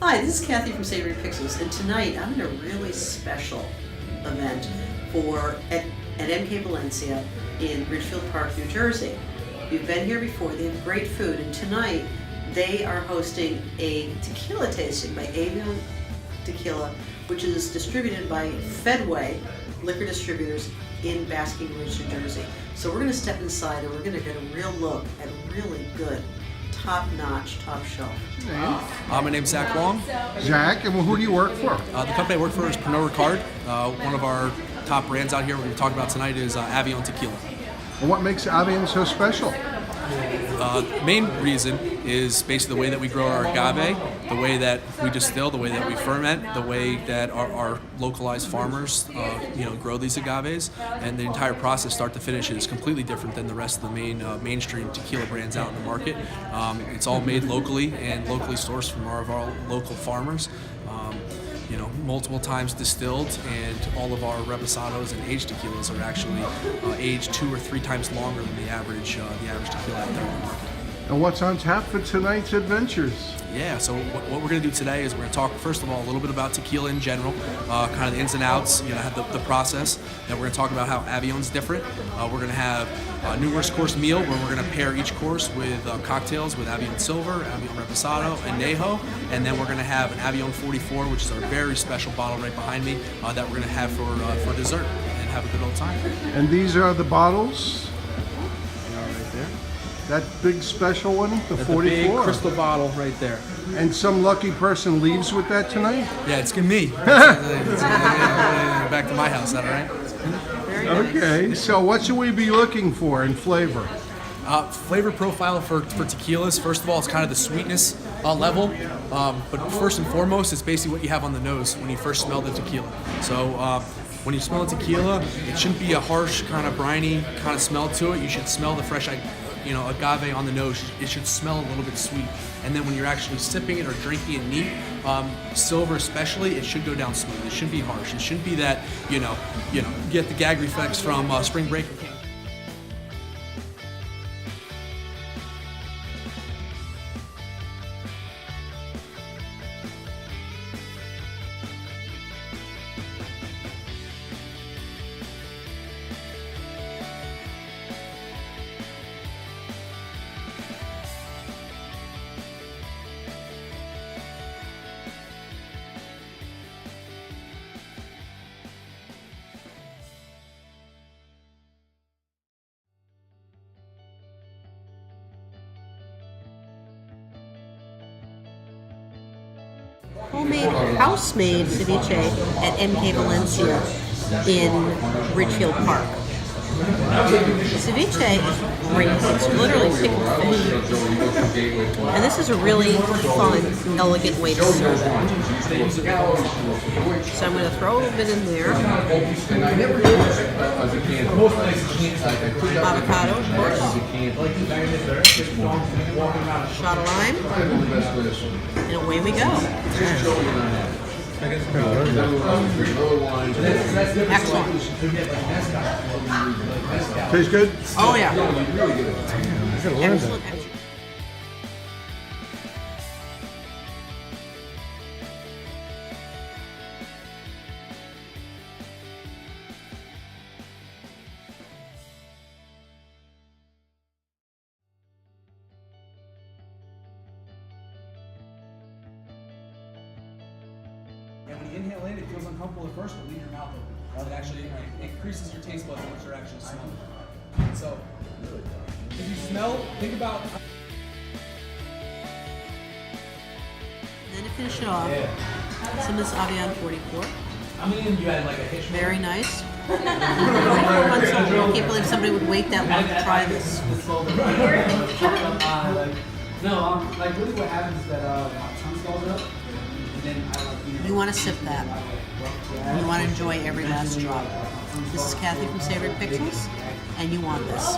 Hi, this is Kathy from Savory Pixels, and tonight I'm in a really special event at MK Valencia in Ridgefield Park, New Jersey. You've been here before. They have great food, and tonight they are hosting a tequila tasting by Avion Tequila, which is distributed by Fedway Liquor Distributors in Basking Ridge, New Jersey. So we're going to step inside and we're going to get a real look at really good, top-notch, top-shelf. My name's Zach Long. Zach, and who do you work for? The company I work for is Pernod Ricard. One of our top brands out here we're going to talk about tonight is Avion Tequila. And what makes Avion so special? Main reason is basically the way that we grow our agave, the way that we distill, the way that we ferment, the way that our localized farmers grow these agaves, and the entire process, start to finish, is completely different than the rest of the mainstream tequila brands out in the market. It's all made locally and locally sourced from our local farmers. Multiple times distilled, and all of our reposados and aged tequilas are actually aged 2 or 3 times longer than the average tequila out there in the market. And what's on tap for tonight's adventures? Yeah, so what we're going to do today is we're going to talk, first of all, a little bit about tequila in general, kind of the ins and outs, have the process. Then we're going to talk about how Avion's different. We're going to have a numerous course meal where we're going to pair each course with cocktails with Avion Silver, Avion Reposado, and Nejo. And then we're going to have an Avion 44, which is our very special bottle right behind me, that we're going to have for dessert and have a good old time. And these are the bottles? Right there. That big special one, the That's 44? the big crystal bottle right there. And some lucky person leaves with that tonight? Yeah, it's gonna me. Back to my house, is that all right? Very nice. Okay, so what should we be looking for in flavor? Flavor profile for tequilas, first of all, it's kind of the sweetness level. But first and foremost, it's basically what you have on the nose when you first smell the tequila. So when you smell a tequila, it shouldn't be a harsh, kind of briny kind of smell to it. You should smell the fresh agave on the nose. It should smell a little bit sweet. And then when you're actually sipping it or drinking it neat, silver especially, it should go down smooth. It shouldn't be harsh. It shouldn't be that, you get the gag reflex from Spring Break. Homemade, house-made ceviche at MK Valencia in Ridgefield Park. Ceviche is great. It's literally pickled fish. And this is a really fun, elegant way to serve it. So I'm going to throw a little bit in there. Avocado, of course. Shot of lime. And away we go. Excellent. Tastes good? Oh yeah. Excellent. And when you inhale in, it feels uncomfortable at first, but leave your mouth open. It actually increases your taste buds once you're actually smelling. So, if you smell, think about. Then to finish it off, some of this Avion 44. I mean, you had like a hitch. Very nice. I can't believe somebody would wait that long to try this. Really what happens is that my tongue swells up, and then You want to sip that. You want to enjoy every last drop. This is Kathy from Savory Pixels, and you want this.